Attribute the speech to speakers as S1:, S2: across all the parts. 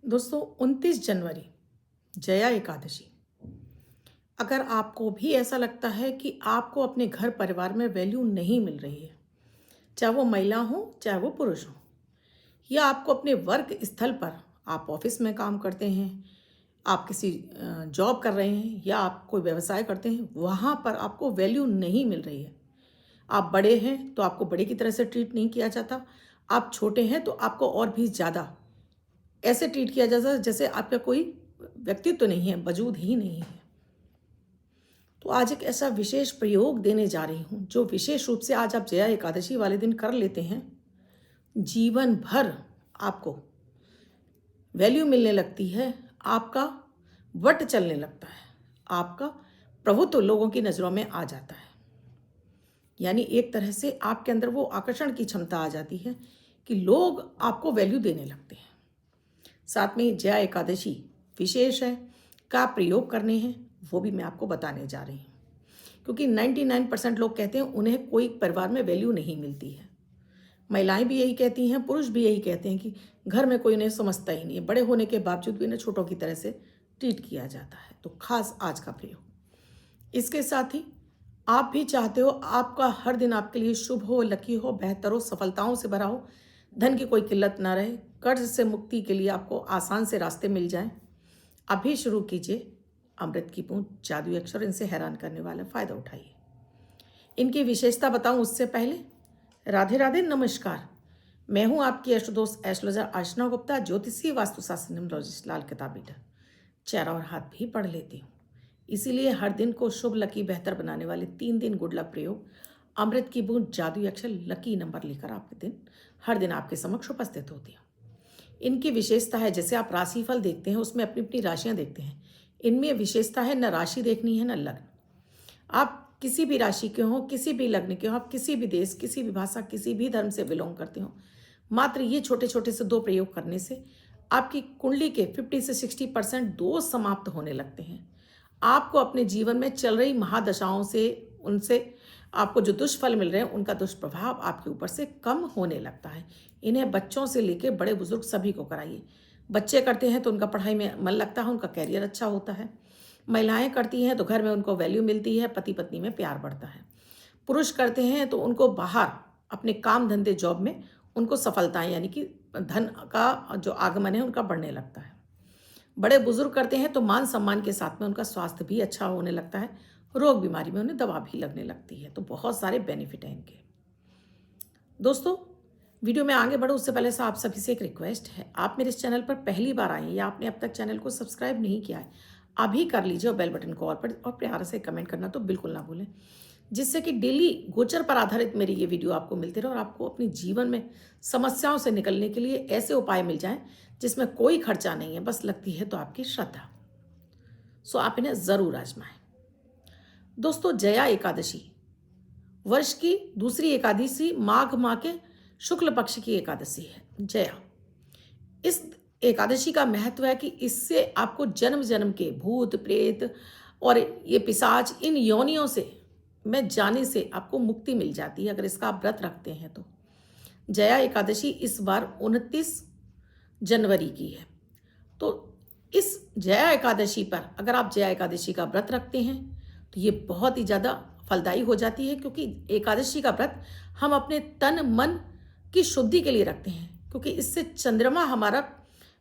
S1: दोस्तों 29 जनवरी जया एकादशी। अगर आपको भी ऐसा लगता है कि आपको अपने घर परिवार में वैल्यू नहीं मिल रही है, चाहे वो महिला हो चाहे वो पुरुष हो, या आपको अपने वर्क स्थल पर, आप ऑफिस में काम करते हैं, आप किसी जॉब कर रहे हैं या आप कोई व्यवसाय करते हैं, वहाँ पर आपको वैल्यू नहीं मिल रही है। आप बड़े हैं तो आपको बड़े की तरह से ट्रीट नहीं किया जाता, आप छोटे हैं तो आपको और भी ज़्यादा ऐसे ट्रीट किया जाता है जैसे आपका कोई व्यक्तित्व नहीं है, वजूद ही नहीं है। तो आज एक ऐसा विशेष प्रयोग देने जा रही हूँ जो विशेष रूप से आज आप जया एकादशी वाले दिन कर लेते हैं, जीवन भर आपको वैल्यू मिलने लगती है, आपका वट चलने लगता है, आपका प्रभुत्व लोगों की नज़रों में आ जाता है। यानी एक तरह से आपके अंदर वो आकर्षण की क्षमता आ जाती है कि लोग आपको वैल्यू देने लगते हैं। साथ में जया एकादशी विशेष है, का प्रयोग करने हैं वो भी मैं आपको बताने जा रही हूँ, क्योंकि 99% लोग कहते हैं उन्हें कोई परिवार में वैल्यू नहीं मिलती है। महिलाएं भी यही कहती हैं, पुरुष भी यही कहते हैं कि घर में कोई उन्हें समझता ही नहीं है, बड़े होने के बावजूद भी इन्हें छोटों की तरह से ट्रीट किया जाता है। तो खास आज का प्रयोग। इसके साथ ही आप भी चाहते हो आपका हर दिन आपके लिए शुभ हो, लकी हो, बेहतर हो, सफलताओं से भरा हो, धन की कोई किल्लत ना रहे, कर्ज से मुक्ति के लिए आपको आसान से रास्ते मिल जाएं। अभी शुरू कीजिए अमृत की बूंद जादुई अक्षर, इनसे हैरान करने वाला फ़ायदा उठाइए। इनकी विशेषता बताऊं उससे पहले राधे राधे, नमस्कार। मैं हूं आपकी अष्टदोष एस्ट्रोलॉजर अर्चना गुप्ता, ज्योतिषीय वास्तुशास्त्र न्यूमरोलॉजिस्ट, लाल किताब रीडर। चेहरा और हाथ भी पढ़ लेती हूँ, इसीलिए हर दिन को शुभ, लकी, बेहतर बनाने वाले 3 दिन गुड लक प्रयोग अमृत की बूंद जादुई अक्षर लकी नंबर लेकर आपके दिन हर दिन आपके समक्ष उपस्थित होती है। इनकी विशेषता है, जैसे आप राशिफल देखते हैं उसमें अपनी अपनी राशियां देखते हैं, इनमें विशेषता है न राशि देखनी है न लग्न। आप किसी भी राशि के हो, किसी भी लग्न के हो, आप किसी भी देश, किसी भी भाषा, किसी भी धर्म से बिलोंग करते हो, मात्र ये छोटे छोटे से 2 प्रयोग करने से आपकी कुंडली के 50 से 60% दोष समाप्त होने लगते हैं। आपको अपने जीवन में चल रही महादशाओं से, उनसे आपको जो दुष्फल मिल रहे हैं उनका दुष्प्रभाव आपके ऊपर से कम होने लगता है। इन्हें बच्चों से लेकर बड़े बुजुर्ग सभी को कराइए। बच्चे करते हैं तो उनका पढ़ाई में मन लगता है, उनका कैरियर अच्छा होता है। महिलाएं करती हैं तो घर में उनको वैल्यू मिलती है, पति पत्नी में प्यार बढ़ता है। पुरुष करते हैं तो उनको बाहर अपने काम धंधे जॉब में उनको सफलताएं, यानी कि धन का जो आगमन है उनका बढ़ने लगता है। बड़े बुजुर्ग करते हैं तो मान सम्मान के साथ में उनका स्वास्थ्य भी अच्छा होने लगता है, रोग बीमारी में उन्हें दवा भी लगने लगती है। तो बहुत सारे बेनिफिट हैं इनके। दोस्तों, वीडियो में आगे बढ़ो उससे पहले से आप सभी से एक रिक्वेस्ट है, आप मेरे इस चैनल पर पहली बार आए हैं या आपने अब तक चैनल को सब्सक्राइब नहीं किया है, अभी कर लीजिए और बेल बटन को ऑल पर, और प्यार से कमेंट करना तो बिल्कुल ना भूलें, जिससे कि डेली गोचर पर आधारित मेरी ये वीडियो आपको मिलती रहे और आपको अपने जीवन में समस्याओं से निकलने के लिए ऐसे उपाय मिल जाएं जिसमें कोई खर्चा नहीं है, बस लगती है तो आपकी श्रद्धा। सो आप इन्हें जरूर आजमाएं। दोस्तों, जया एकादशी वर्ष की दूसरी एकादशी, माघ माह के शुक्ल पक्ष की एकादशी है जया। इस एकादशी का महत्व है कि इससे आपको जन्म जन्म के भूत प्रेत और ये पिशाच, इन योनियों से में जाने से आपको मुक्ति मिल जाती है अगर इसका आप व्रत रखते हैं तो। जया एकादशी इस बार 29 जनवरी की है। तो इस जया एकादशी पर अगर आप जया एकादशी का व्रत रखते हैं तो ये बहुत ही ज़्यादा फलदायी हो जाती है, क्योंकि एकादशी का व्रत हम अपने तन मन की शुद्धि के लिए रखते हैं, क्योंकि इससे चंद्रमा हमारा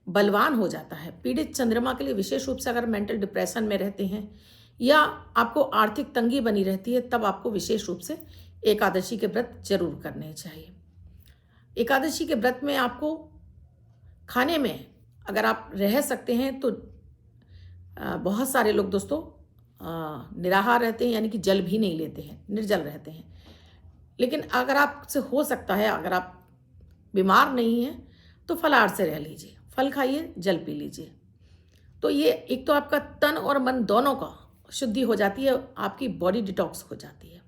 S1: बलवान हो जाता है। पीड़ित चंद्रमा के लिए विशेष रूप से अगर मेंटल डिप्रेशन में रहते हैं या आपको आर्थिक तंगी बनी रहती है, तब आपको विशेष रूप से एकादशी के व्रत जरूर करने चाहिए। एकादशी के व्रत में आपको खाने में अगर आप रह सकते हैं तो बहुत सारे लोग दोस्तों निराहार रहते हैं, यानी कि जल भी नहीं लेते हैं, निर्जल रहते हैं। लेकिन अगर आपसे हो सकता है, अगर आप बीमार नहीं हैं तो फलाहार से रह लीजिए, फल खाइए, जल पी लीजिए। तो ये एक तो आपका तन और मन दोनों का शुद्धि हो जाती है, आपकी बॉडी डिटॉक्स हो जाती है।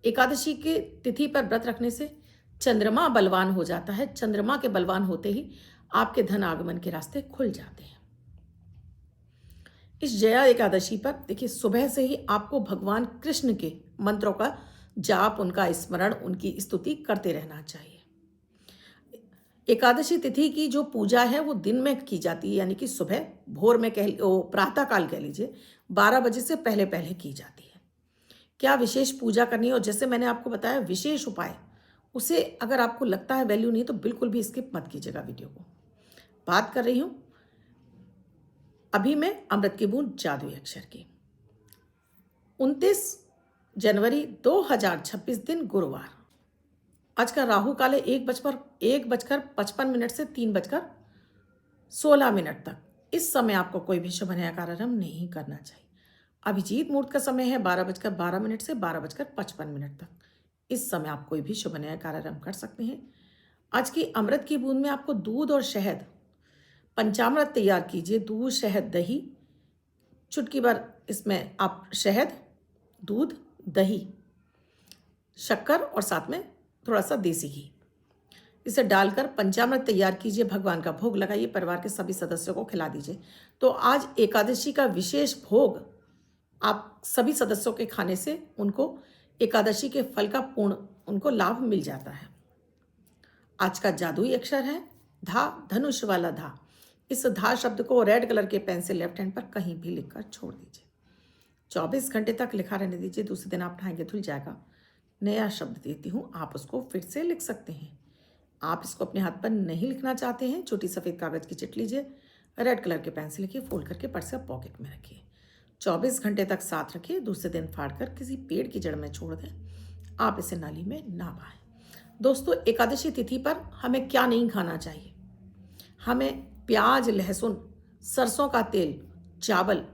S1: एकादशी के तिथि पर व्रत रखने से चंद्रमा बलवान हो जाता है। चंद्रमा के बलवान होते ही आपके धन आगमन के रास्ते खुल जाते हैं। इस जया एकादशी पर देखिए, सुबह से ही आपको भगवान कृष्ण के मंत्रों का जाप, उनका स्मरण, उनकी स्तुति करते रहना चाहिए। एकादशी तिथि की जो पूजा है वो दिन में की जाती है, यानी कि सुबह भोर में प्रातः काल कह लीजिए 12 बजे से पहले पहले की जाती है। क्या विशेष पूजा करनी है, और जैसे मैंने आपको बताया विशेष उपाय, उसे अगर आपको लगता है वैल्यू नहीं तो बिल्कुल भी स्किप मत कीजिएगा वीडियो को। बात कर रही हूँ अभी मैं अमृत की बूंद जादुई अक्षर की। 29 जनवरी 2026 दिन गुरुवार। आज का राहु काल है 1 बजकर 55 मिनट से 3 बजकर 16 मिनट तक। इस समय आपको कोई भी शुभ नया कार्यारंभ नहीं करना चाहिए। अभिजीत मुहूर्त का समय है 12 बजकर 12 मिनट से 12 बजकर 55 मिनट तक। इस समय आप कोई भी शुभ नया कार्यारंभ कर सकते हैं। आज की अमृत की बूंद में आपको दूध और शहद, पंचामृत तैयार कीजिए। दूध, शहद, दही, चुटकी भर इसमें आप शहद, दूध, दही, शक्कर और साथ में थोड़ा सा देसी घी, इसे डालकर पंचामृत तैयार कीजिए। भगवान का भोग लगाइए, परिवार के सभी सदस्यों को खिला दीजिए। तो आज एकादशी का विशेष भोग आप सभी सदस्यों के खाने से उनको एकादशी के फल का पूर्ण उनको लाभ मिल जाता है। आज का जादुई अक्षर है धा, धनुष वाला धा। इस धा शब्द को रेड कलर के पेन से लेफ्ट हैंड पर कहीं भी लिखकर छोड़ दीजिए। 24 घंटे तक लिखा रहने दीजिए। दूसरे दिन आप नहाएंगे धुल जाएगा। नया शब्द देती हूँ, आप उसको फिर से लिख सकते हैं। आप इसको अपने हाथ पर नहीं लिखना चाहते हैं, छोटी सफ़ेद कागज़ की चिट लीजिए, रेड कलर के पेन से लिखिए, फोल्ड करके पर्स या पॉकेट में रखिए। 24 घंटे तक साथ रखिए। दूसरे दिन फाड़कर किसी पेड़ की जड़ में छोड़ दें। आप इसे नाली में ना बहाएं। दोस्तों, एकादशी तिथि पर हमें क्या नहीं खाना चाहिए? हमें प्याज, लहसुन, सरसों का तेल, चावल,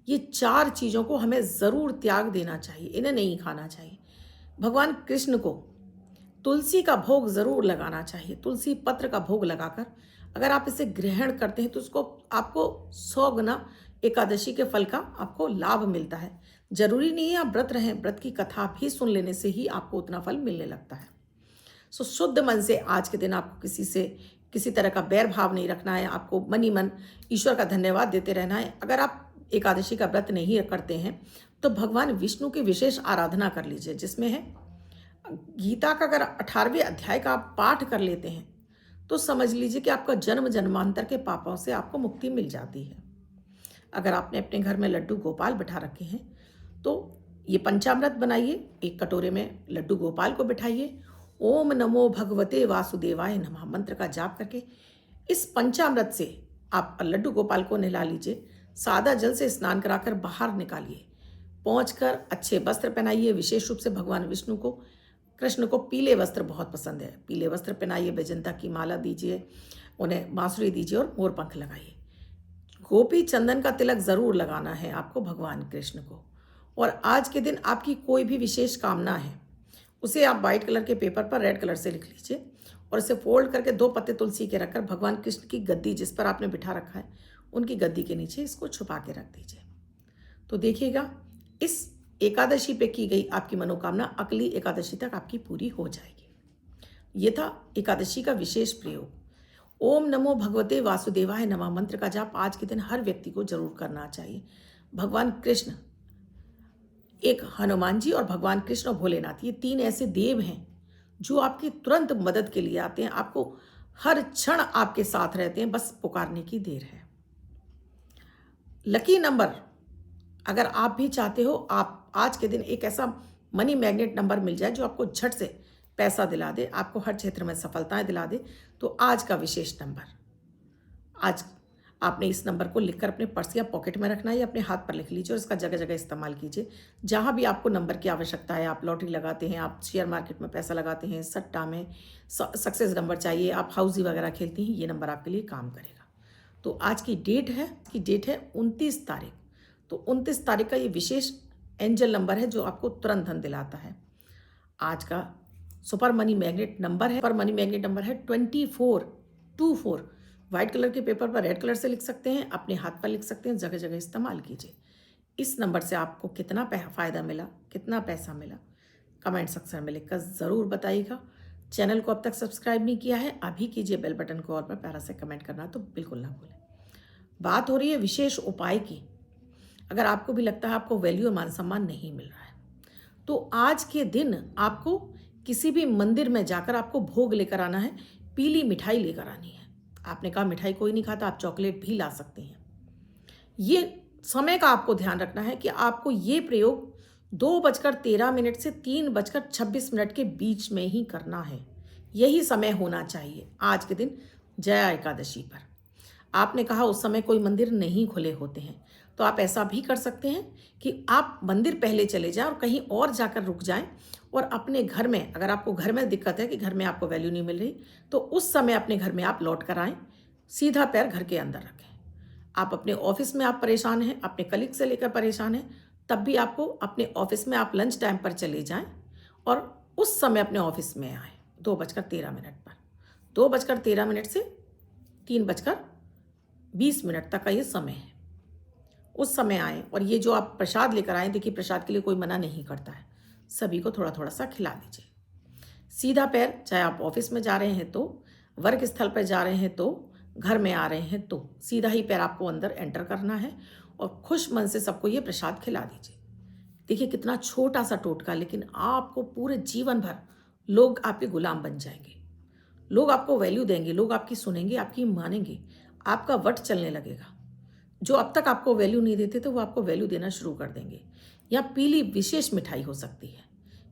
S1: ये 4 चीज़ों को हमें ज़रूर त्याग देना चाहिए। इन्हें नहीं खाना चाहिए। भगवान कृष्ण को तुलसी का भोग ज़रूर लगाना चाहिए। तुलसी पत्र का भोग लगाकर अगर आप इसे ग्रहण करते हैं तो उसको आपको 100 गुना एकादशी के फल का आपको लाभ मिलता है। जरूरी नहीं है आप व्रत रहें, व्रत की कथा भी सुन लेने से ही आपको उतना फल मिलने लगता है। सो शुद्ध मन से आज के दिन आपको किसी से किसी तरह का बैर भाव नहीं रखना है। आपको मन ही मन ईश्वर का धन्यवाद देते रहना है। अगर आप एकादशी का व्रत नहीं करते हैं तो भगवान विष्णु की विशेष आराधना कर लीजिए, जिसमें है गीता का अगर 18वें अध्याय का आप पाठ कर लेते हैं तो समझ लीजिए कि आपका जन्म जन्मांतर के पापों से आपको मुक्ति मिल जाती है। अगर आपने अपने घर में लड्डू गोपाल बिठा रखे हैं तो ये पंचामृत बनाइए। एक कटोरे में लड्डू गोपाल को बिठाइए। ओम नमो भगवते वासुदेवाय नमः मंत्र का जाप करके इस पंचामृत से आप लड्डू गोपाल को नहला लीजिए। सादा जल से स्नान कराकर बाहर निकालिए। पहुंचकर अच्छे वस्त्र पहनाइए। विशेष रूप से भगवान विष्णु को, कृष्ण को पीले वस्त्र बहुत पसंद है। पीले वस्त्र पहनाइए, बैजंता की माला दीजिए, उन्हें बांसुरी दीजिए और मोर पंख लगाइए। गोपी चंदन का तिलक ज़रूर लगाना है आपको भगवान कृष्ण को। और आज के दिन आपकी कोई भी विशेष कामना है उसे आप वाइट कलर के पेपर पर रेड कलर से लिख लीजिए और इसे फोल्ड करके 2 पत्ते तुलसी के रखकर भगवान कृष्ण की गद्दी जिस पर आपने बिठा रखा है उनकी गद्दी के नीचे इसको छुपा के रख दीजिए। तो देखिएगा, इस एकादशी पे की गई आपकी मनोकामना अगली एकादशी तक आपकी पूरी हो जाएगी। ये था एकादशी का विशेष प्रयोग। ओम नमो भगवते वासुदेवाय नमः मंत्र का जाप आज के दिन हर व्यक्ति को जरूर करना चाहिए। भगवान कृष्ण, एक हनुमान जी और भगवान कृष्ण और भोलेनाथ, ये 3 ऐसे देव हैं जो आपकी तुरंत मदद के लिए आते हैं। आपको हर क्षण आपके साथ रहते हैं, बस पुकारने की देर है। लकी नंबर, अगर आप भी चाहते हो आप आज के दिन एक ऐसा मनी मैग्नेट नंबर मिल जाए जो आपको झट से पैसा दिला दे, आपको हर क्षेत्र में सफलताएं दिला दे, तो आज का विशेष नंबर, आज आपने इस नंबर को लिखकर अपने पर्स या पॉकेट में रखना है या अपने हाथ पर लिख लीजिए और इसका जगह जगह इस्तेमाल कीजिए। जहाँ भी आपको नंबर की आवश्यकता है, आप लॉटरी लगाते हैं, आप शेयर मार्केट में पैसा लगाते हैं, सट्टा में सक्सेस नंबर चाहिए, आप हाउसी वगैरह खेलती हैं, ये नंबर आपके लिए काम करेगा। तो आज की डेट है 29 तारीख। तो 29 तारीख का ये विशेष एंजल नंबर है जो आपको तुरंत धन दिलाता है। आज का सुपर मनी मैग्नेट नंबर है 2424। व्हाइट कलर के पेपर पर रेड कलर से लिख सकते हैं, अपने हाथ पर लिख सकते हैं, जगह जगह इस्तेमाल कीजिए। इस नंबर से आपको कितना फ़ायदा मिला, कितना पैसा मिला, कमेंट सेक्शन में लिखकर ज़रूर बताइएगा। चैनल को अब तक सब्सक्राइब नहीं किया है, अभी कीजिए। बेल बटन को और पर प्यारा से कमेंट करना तो बिल्कुल ना भूलें। बात हो रही है विशेष उपाय की। अगर आपको भी लगता है आपको वैल्यू और मान सम्मान नहीं मिल रहा है तो आज के दिन आपको किसी भी मंदिर में जाकर आपको भोग लेकर आना है। पीली मिठाई लेकर आनी है। आपने कहा मिठाई कोई नहीं खाता, आप चॉकलेट भी ला सकते हैं। ये समय का आपको ध्यान रखना है कि आपको ये प्रयोग 2:13 से 3:26 के बीच में ही करना है। यही समय होना चाहिए आज के दिन जया एकादशी पर। आपने कहा उस समय कोई मंदिर नहीं खुले होते हैं, तो आप ऐसा भी कर सकते हैं कि आप मंदिर पहले चले जाएं और कहीं और जाकर रुक जाएं और अपने घर में, अगर आपको घर में दिक्कत है कि घर में आपको वैल्यू नहीं मिल रही, तो उस समय अपने घर में आप लौट कर आएँ, सीधा पैर घर के अंदर रखें। आप अपने ऑफिस में आप परेशान हैं, अपने कलीग से लेकर परेशान हैं, तब भी आपको अपने ऑफिस में आप लंच टाइम पर चले जाएं और उस समय अपने ऑफिस में आएँ 2:13 पर। 2:13 से 3:20 तक का ये समय है। उस समय आएँ और ये जो आप प्रसाद लेकर आएँ, देखिए प्रसाद के लिए कोई मना नहीं करता है, सभी को थोड़ा थोड़ा सा खिला दीजिए। सीधा पैर, चाहे आप ऑफिस में जा रहे हैं तो, वर्क स्थल पर जा रहे हैं तो, घर में आ रहे हैं तो, सीधा ही पैर आपको अंदर एंटर करना है और खुश मन से सबको ये प्रसाद खिला दीजिए। देखिए कितना छोटा सा टोटका, लेकिन आपको पूरे जीवन भर लोग आपके गुलाम बन जाएंगे। लोग आपको वैल्यू देंगे, लोग आपकी सुनेंगे, आपकी मानेंगे, आपका वट चलने लगेगा। जो अब तक आपको वैल्यू नहीं देते थे वो आपको वैल्यू देना शुरू कर देंगे। या पीली विशेष मिठाई हो सकती है,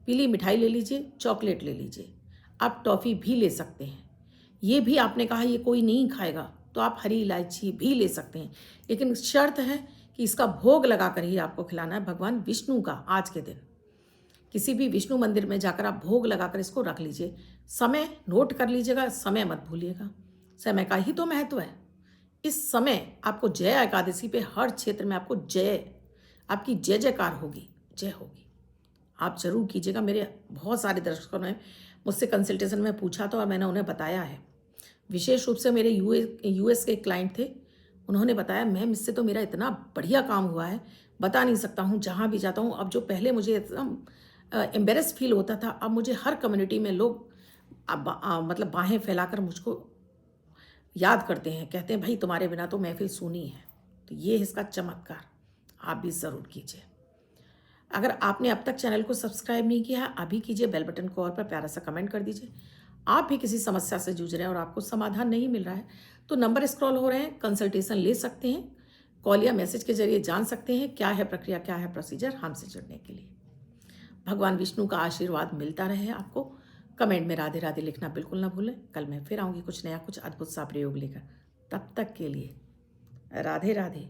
S1: पीली मिठाई ले लीजिए, चॉकलेट ले लीजिए, आप टॉफ़ी भी ले सकते हैं। ये भी आपने कहा ये कोई नहीं खाएगा तो आप हरी इलायची भी ले सकते हैं, लेकिन शर्त है कि इसका भोग लगाकर ही आपको खिलाना है भगवान विष्णु का। आज के दिन किसी भी विष्णु मंदिर में जाकर आप भोग लगाकर इसको रख लीजिए। समय नोट कर लीजिएगा, समय मत भूलिएगा, समय का ही तो महत्व है। इस समय आपको जया एकादशी पे हर क्षेत्र में आपको आपकी जय जयकार होगी, जय होगी। आप जरूर कीजिएगा। मेरे बहुत सारे दर्शकों ने मुझसे कंसल्टेशन में पूछा था और मैंने उन्हें बताया है। विशेष रूप से मेरे यूएस के क्लाइंट थे, उन्होंने बताया मैम इससे तो मेरा इतना बढ़िया काम हुआ है, बता नहीं सकता हूँ। जहाँ भी जाता हूँ, अब जो पहले मुझे एकदम एम्बेरस फील होता था, अब मुझे हर कम्युनिटी में लोग मतलब बाहें फैलाकर मुझको याद करते हैं, कहते हैं भाई तुम्हारे बिना तो महफिल सूनी है। तो ये इसका चमत्कार आप भी ज़रूर कीजिए। अगर आपने अब तक चैनल को सब्सक्राइब नहीं किया है, अभी कीजिए, बेल बटन को और पर प्यारा सा कमेंट कर दीजिए। आप भी किसी समस्या से जूझ रहे हैं और आपको समाधान नहीं मिल रहा है तो नंबर स्क्रॉल हो रहे हैं, कंसल्टेशन ले सकते हैं, कॉल या मैसेज के जरिए जान सकते हैं क्या है प्रक्रिया, क्या है प्रोसीजर हमसे जुड़ने के लिए। भगवान विष्णु का आशीर्वाद मिलता रहे आपको। कमेंट में राधे राधे लिखना बिल्कुल ना भूलें। कल मैं फिर आऊँगी कुछ नया, कुछ अद्भुत सा प्रयोग लेकर। तब तक के लिए राधे राधे।